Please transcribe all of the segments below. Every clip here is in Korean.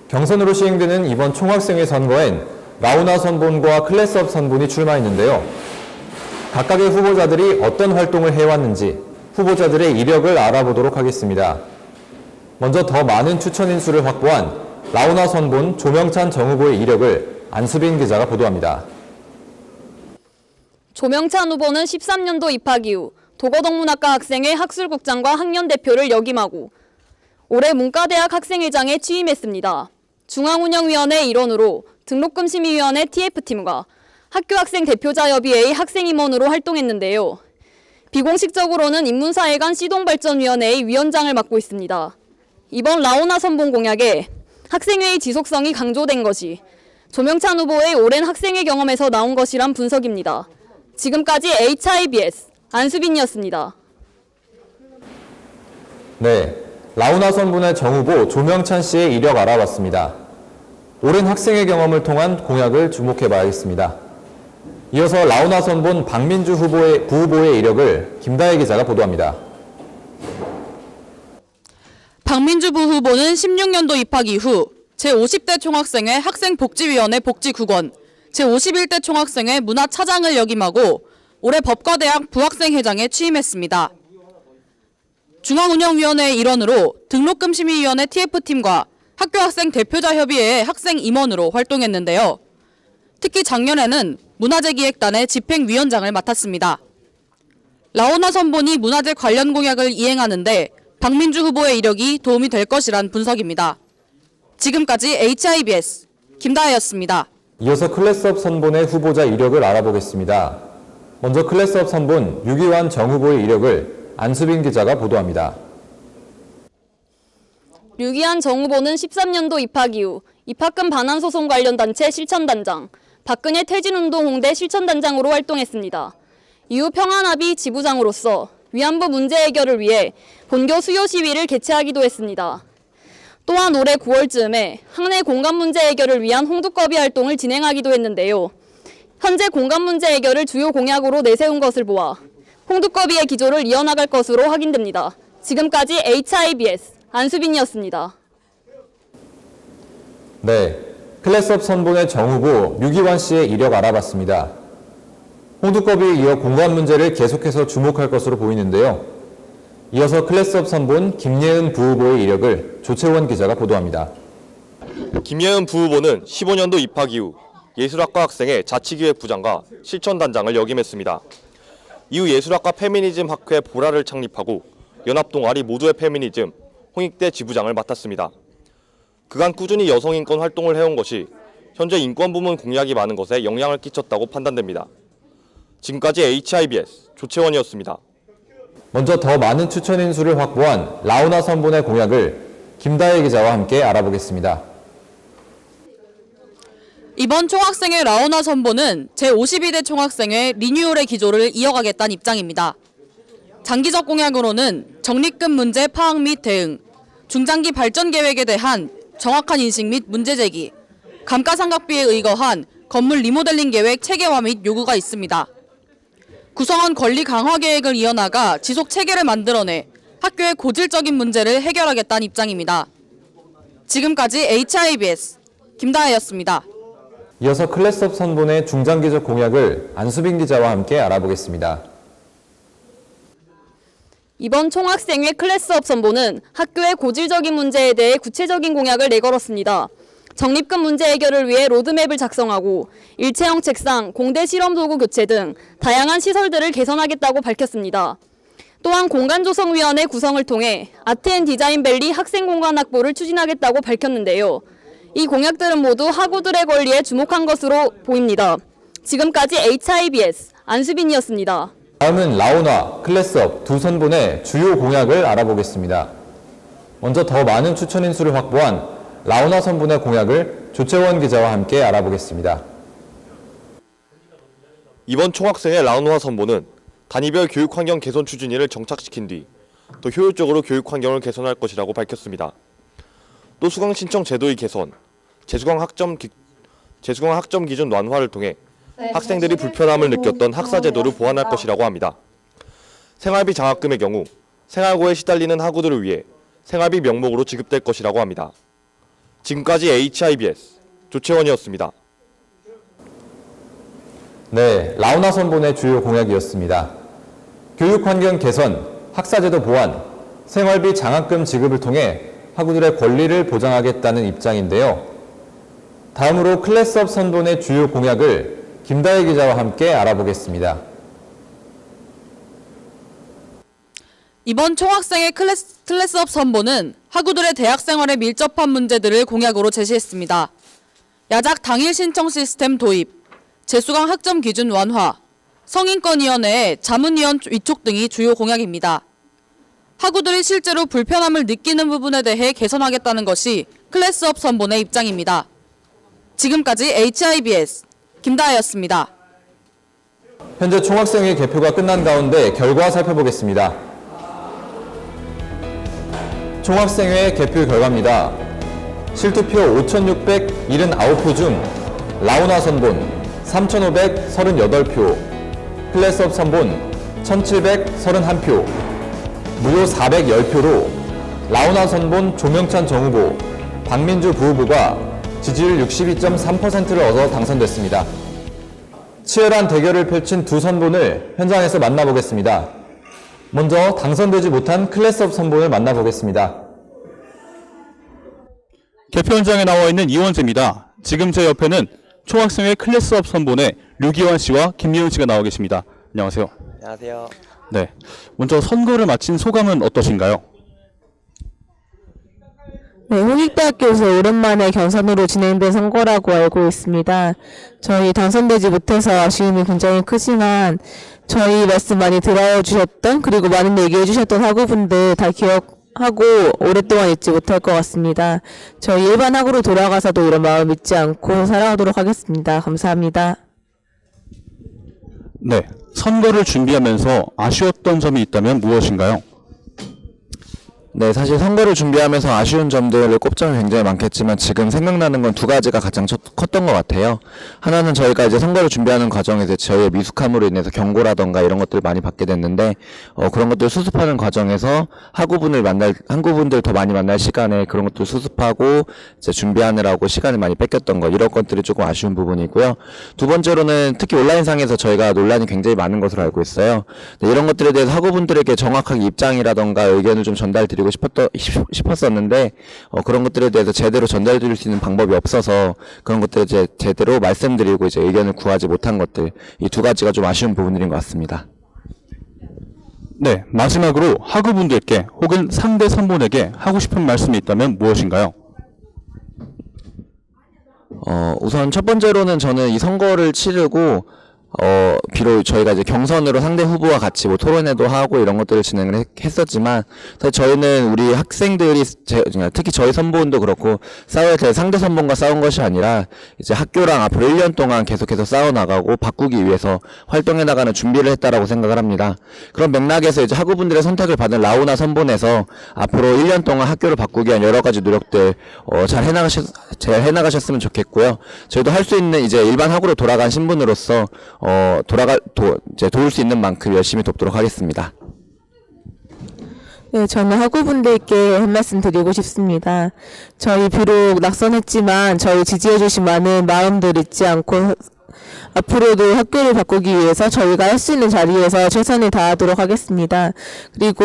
경선으로 시행되는 이번 총학생회 선거엔 라우나 선본과 클래스업 선본이 출마했는데요. 각각의 후보자들이 어떤 활동을 해왔는지 후보자들의 이력을 알아보도록 하겠습니다. 먼저 더 많은 추천 인수를 확보한 라우나 선본 조명찬 정 후보의 이력을 안수빈 기자가 보도합니다. 조명찬 후보는 13년도 입학 이후 도거동문학과 학생회 학술국장과 학년 대표를 역임하고 올해 문과대학 학생회장에 취임했습니다. 중앙운영위원회 일원으로 등록금심의위원회 TF팀과 학교학생 대표자협의회의 학생임원으로 활동했는데요. 비공식적으로는 인문사회관 시동발전위원회의 위원장을 맡고 있습니다. 이번 라우나 선본 공약에 학생회의 지속성이 강조된 것이 조명찬 후보의 오랜 학생회 경험에서 나온 것이란 분석입니다. 지금까지 HIBS 안수빈이었습니다. 네, 라우나 선본의 정 후보 조명찬 씨의 이력 알아봤습니다. 오랜 학생회 경험을 통한 공약을 주목해봐야겠습니다. 이어서 라우나 선본 박민주 부후보의 이력을 김다혜 기자가 보도합니다. 박민주 부후보는 16년도 입학 이후 제50대 총학생회 학생복지위원회 복지국원, 제51대 총학생회 문화차장을 역임하고 올해 법과대학 부학생회장에 취임했습니다. 중앙운영위원회의 일원으로 등록금심의위원회 TF팀과 학교학생 대표자협의회의 학생임원으로 활동했는데요. 특히 작년에는 문화재기획단의 집행위원장을 맡았습니다. 라우나 선본이 문화재 관련 공약을 이행하는데 박민주 후보의 이력이 도움이 될 것이란 분석입니다. 지금까지 HIBS 김다혜였습니다. 이어서 클래스업 선본의 후보자 이력을 알아보겠습니다. 먼저 클래스업 선본 유기환 정 후보의 이력을 안수빈 기자가 보도합니다. 류기한 정 후보는 13년도 입학 이후 입학금 반환 소송 관련 단체 실천단장, 박근혜 퇴진운동 홍대 실천단장으로 활동했습니다. 이후 평안합의 지부장으로서 위안부 문제 해결을 위해 본교 수요 시위를 개최하기도 했습니다. 또한 올해 9월쯤에 학내 공간 문제 해결을 위한 홍두꺼비 활동을 진행하기도 했는데요. 현재 공간 문제 해결을 주요 공약으로 내세운 것을 보아 홍두꺼비의 기조를 이어나갈 것으로 확인됩니다. 지금까지 HIBS 안수빈이었습니다. 네, 클래스업 선본의 정 후보 유기환 씨의 이력 알아봤습니다. 홍두꺼비에 이어 공간 문제를 계속해서 주목할 것으로 보이는데요. 이어서 클래스업 선본 김예은 부후보의 이력을 조채원 기자가 보도합니다. 김예은 부후보는 15년도 입학 이후 예술학과 학생회 자치기획부장과 실천단장을 역임했습니다. 이후 예술학과 페미니즘 학회 보라를 창립하고 연합동아리 모두의 페미니즘 홍익대 지부장을 맡았습니다. 그간 꾸준히 여성인권 활동을 해온 것이 현재 인권부문 공약이 많은 것에 영향을 끼쳤다고 판단됩니다. 지금까지 HIBS 조채원이었습니다. 먼저 더 많은 추천 인수를 확보한 라우나 선본의 공약을 김다혜 기자와 함께 알아보겠습니다. 이번 총학생회 라우나 선본은 제52대 총학생회 리뉴얼의 기조를 이어가겠다는 입장입니다. 장기적 공약으로는 적립금 문제 파악 및 대응, 중장기 발전 계획에 대한 정확한 인식 및 문제 제기, 감가상각비에 의거한 건물 리모델링 계획 체계화 및 요구가 있습니다. 구성원 권리 강화 계획을 이어나가 지속 체계를 만들어내 학교의 고질적인 문제를 해결하겠다는 입장입니다. 지금까지 HIBS 김다혜였습니다. 이어서 클래스업 선본의 중장기적 공약을 안수빈 기자와 함께 알아보겠습니다. 이번 총학생회 클래스업 선본은 학교의 고질적인 문제에 대해 구체적인 공약을 내걸었습니다. 적립금 문제 해결을 위해 로드맵을 작성하고 일체형 책상, 공대 실험도구 교체 등 다양한 시설들을 개선하겠다고 밝혔습니다. 또한 공간조성위원회 구성을 통해 아트앤디자인밸리 학생공간 확보를 추진하겠다고 밝혔는데요. 이 공약들은 모두 학우들의 권리에 주목한 것으로 보입니다. 지금까지 HIBS 안수빈이었습니다. 다음은 라우나, 클래스업 두 선본의 주요 공약을 알아보겠습니다. 먼저 더 많은 추천 인수를 확보한 라우나 선본의 공약을 조채원 기자와 함께 알아보겠습니다. 이번 총학생회 라우나 선본은 단위별 교육환경 개선 추진위를 정착시킨 뒤 더 효율적으로 교육환경을 개선할 것이라고 밝혔습니다. 또 수강 신청 제도의 개선, 재수강 학점 기준 완화를 통해 학생들이 불편함을 느꼈던 학사 제도를 보완할 것이라고 합니다. 생활비 장학금의 경우 생활고에 시달리는 학우들을 위해 생활비 명목으로 지급될 것이라고 합니다. 지금까지 HIBS 조채원이었습니다. 네, 라우나 선본의 주요 공약이었습니다. 교육환경 개선, 학사제도 보완, 생활비 장학금 지급을 통해 학우들의 권리를 보장하겠다는 입장인데요. 다음으로 클래스업 선본의 주요 공약을 김다혜 기자와 함께 알아보겠습니다. 이번 총학생회 클래스업 선본은 학우들의 대학 생활에 밀접한 문제들을 공약으로 제시했습니다. 야작 당일 신청 시스템 도입, 재수강 학점 기준 완화, 성인권위원회의 자문위원 위촉 등이 주요 공약입니다. 학우들이 실제로 불편함을 느끼는 부분에 대해 개선하겠다는 것이 클래스업 선본의 입장입니다. 지금까지 HIBS 김다혜였습니다. 현재 총학생회 개표가 끝난 가운데 결과 살펴보겠습니다. 총학생회 개표 결과입니다. 실투표 5,679표 중 라우나 선본 3,538표, 클래스업 선본 1,731표, 무효 410표로 라우나 선본 조명찬 정후보, 박민주 부후보가 지지율 62.3%를 얻어 당선됐습니다. 치열한 대결을 펼친 두 선본을 현장에서 만나보겠습니다. 먼저 당선되지 못한 클래스업 선본을 만나보겠습니다. 개표 현장에 나와 있는 이원재입니다. 지금 제 옆에는 총학생회 클래스업 선본의 류기환 씨와 김예은 씨가 나와 계십니다. 안녕하세요. 안녕하세요. 네, 먼저 선거를 마친 소감은 어떠신가요? 네, 홍익대학교에서 오랜만에 경선으로 진행된 선거라고 알고 있습니다. 저희 당선되지 못해서 아쉬움이 굉장히 크지만 저희 말씀 많이 들어주셨던 그리고 많은 얘기해 주셨던 학우분들 다 기억하고 오랫동안 잊지 못할 것 같습니다. 저희 일반 학우로 돌아가서도 이런 마음 잊지 않고 살아가도록 하겠습니다. 감사합니다. 네, 선거를 준비하면서 아쉬웠던 점이 있다면 무엇인가요? 네, 사실 선거를 준비하면서 아쉬운 점들을 꼽자면 굉장히 많겠지만 지금 생각나는 건 두 가지가 가장 컸던 것 같아요. 하나는 저희가 이제 선거를 준비하는 과정에서 저희의 미숙함으로 인해서 경고라던가 이런 것들을 많이 받게 됐는데 그런 것들을 수습하는 과정에서 학우분들 더 많이 만날 시간에 그런 것들 수습하고 이제 준비하느라고 시간을 많이 뺏겼던 것, 이런 것들이 조금 아쉬운 부분이고요. 두 번째로는 특히 온라인상에서 저희가 논란이 굉장히 많은 것으로 알고 있어요. 네, 이런 것들에 대해서 학우분들에게 정확하게 입장이라던가 의견을 좀 전달드리고 싶었었는데 그런 것들에 대해서 제대로 전달드릴 수 있는 방법이 없어서 그런 것들을 이제 제대로 말씀드리고 이제 의견을 구하지 못한 것들, 이 두 가지가 좀 아쉬운 부분들인 것 같습니다. 네, 마지막으로 학우분들께 혹은 상대 선본에게 하고 싶은 말씀이 있다면 무엇인가요? 우선 첫 번째로는 저는 이 선거를 치르고 비록 저희가 이제 경선으로 상대 후보와 같이 뭐 토론회도 하고 이런 것들을 진행을 했었지만, 사실 저희는 우리 학생들이 특히 저희 선본도 그렇고 싸워야 될 상대 선본과 싸운 것이 아니라 이제 학교랑 앞으로 1년 동안 계속해서 싸워나가고 바꾸기 위해서 활동해 나가는 준비를 했다라고 생각을 합니다. 그런 맥락에서 이제 학우분들의 선택을 받은 라우나 선본에서 앞으로 1년 동안 학교를 바꾸기 위한 여러 가지 노력들 잘 해나가셨으면 좋겠고요. 저희도 할 수 있는 이제 일반 학우로 돌아간 신분으로서 이제 도울 수 있는 만큼 열심히 돕도록 하겠습니다. 네, 저는 학우분들께 한 말씀 드리고 싶습니다. 저희 비록 낙선했지만 저희 지지해주신 많은 마음들 잊지 않고 앞으로도 학교를 바꾸기 위해서 저희가 할 수 있는 자리에서 최선을 다하도록 하겠습니다. 그리고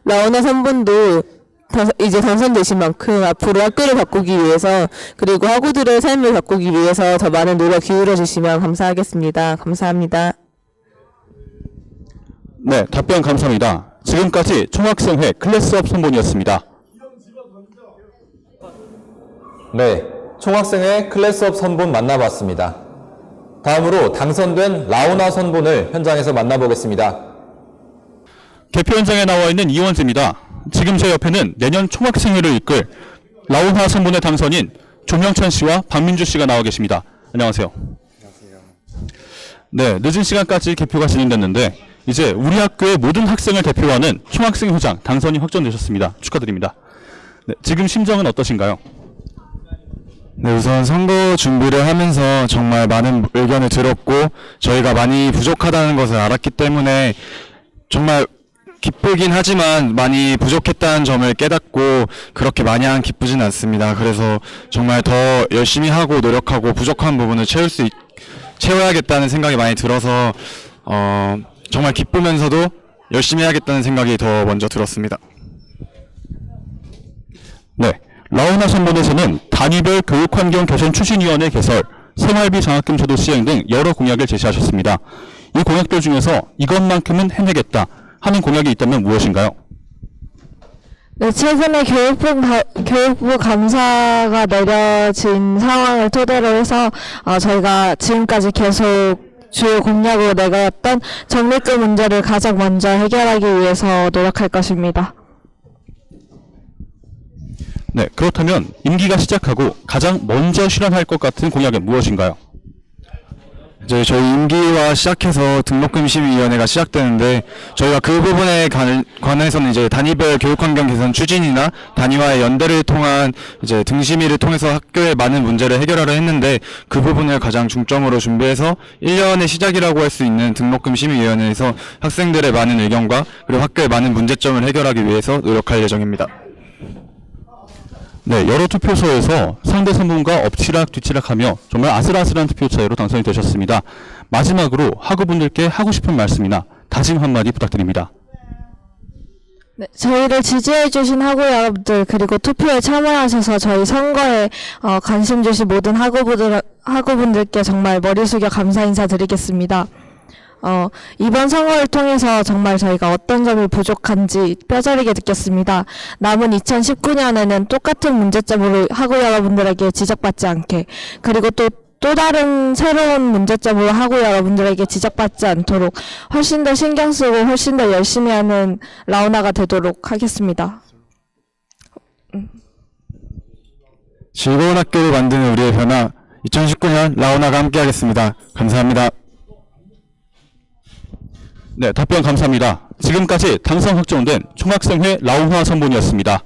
라오나 선본도 이제 당선되신 만큼 앞으로 학교를 바꾸기 위해서 그리고 학우들의 삶을 바꾸기 위해서 더 많은 노력 기울여 주시면 감사하겠습니다. 감사합니다. 네, 답변 감사합니다. 지금까지 총학생회 클래스업 선본이었습니다. 네, 총학생회 클래스업 선본 만나봤습니다. 다음으로 당선된 라우나 선본을 현장에서 만나보겠습니다. 개표 현장에 나와 있는 이원재입니다. 지금 제 옆에는 내년 총학생회를 이끌 라우나 선본의 당선인 조명찬 씨와 박민주 씨가 나와 계십니다. 안녕하세요. 안녕하세요. 네, 늦은 시간까지 개표가 진행됐는데 이제 우리 학교의 모든 학생을 대표하는 총학생회장 당선이 확정되셨습니다. 축하드립니다. 네, 지금 심정은 어떠신가요? 네, 우선 선거 준비를 하면서 정말 많은 의견을 들었고 저희가 많이 부족하다는 것을 알았기 때문에 정말 기쁘긴 하지만 많이 부족했다는 점을 깨닫고 그렇게 마냥 기쁘진 않습니다. 그래서 정말 더 열심히 하고 노력하고 부족한 부분을 채워야겠다는 생각이 많이 들어서 정말 기쁘면서도 열심히 해야겠다는 생각이 더 먼저 들었습니다. 네, 라오나 선본에서는 단위별 교육환경 개선 추진위원회 개설, 생활비 장학금 제도 시행 등 여러 공약을 제시하셨습니다. 이 공약들 중에서 이것만큼은 해내겠다 하는 공약이 있다면 무엇인가요? 네, 최근에 교육부 감사가 내려진 상황을 토대로 해서 저희가 지금까지 계속 주요 공약으로 내걸었던 적립금 문제를 가장 먼저 해결하기 위해서 노력할 것입니다. 네, 그렇다면 임기가 시작하고 가장 먼저 실현할 것 같은 공약은 무엇인가요? 이제 저희 임기와 시작해서 등록금 심의위원회가 시작되는데 저희가 그 부분에 관해서는 이제 단위별 교육환경 개선 추진이나 단위와의 연대를 통한 이제 등심의를 통해서 학교의 많은 문제를 해결하려 했는데 그 부분을 가장 중점으로 준비해서 1년의 시작이라고 할 수 있는 등록금 심의위원회에서 학생들의 많은 의견과 그리고 학교의 많은 문제점을 해결하기 위해서 노력할 예정입니다. 네, 여러 투표소에서 상대 선분과 엎치락 뒤치락하며 정말 아슬아슬한 투표 차이로 당선이 되셨습니다. 마지막으로 학우분들께 하고 싶은 말씀이나 다짐 한마디 부탁드립니다. 네, 저희를 지지해주신 학우 여러분들 그리고 투표에 참여하셔서 저희 선거에 관심 주신 모든 학우분들께 정말 머리 숙여 감사 인사드리겠습니다. 이번 선거를 통해서 정말 저희가 어떤 점이 부족한지 뼈저리게 느꼈습니다. 남은 2019년에는 똑같은 문제점으로 학우 여러분들에게 지적받지 않게 그리고 또 다른 새로운 문제점으로 학우 여러분들에게 지적받지 않도록 훨씬 더 신경 쓰고 훨씬 더 열심히 하는 라오나가 되도록 하겠습니다. 즐거운 학교를 만드는 우리의 변화 2019년 라오나가 함께하겠습니다. 감사합니다. 네, 답변 감사합니다. 지금까지 당선 확정된 총학생회 라오나 선본이었습니다.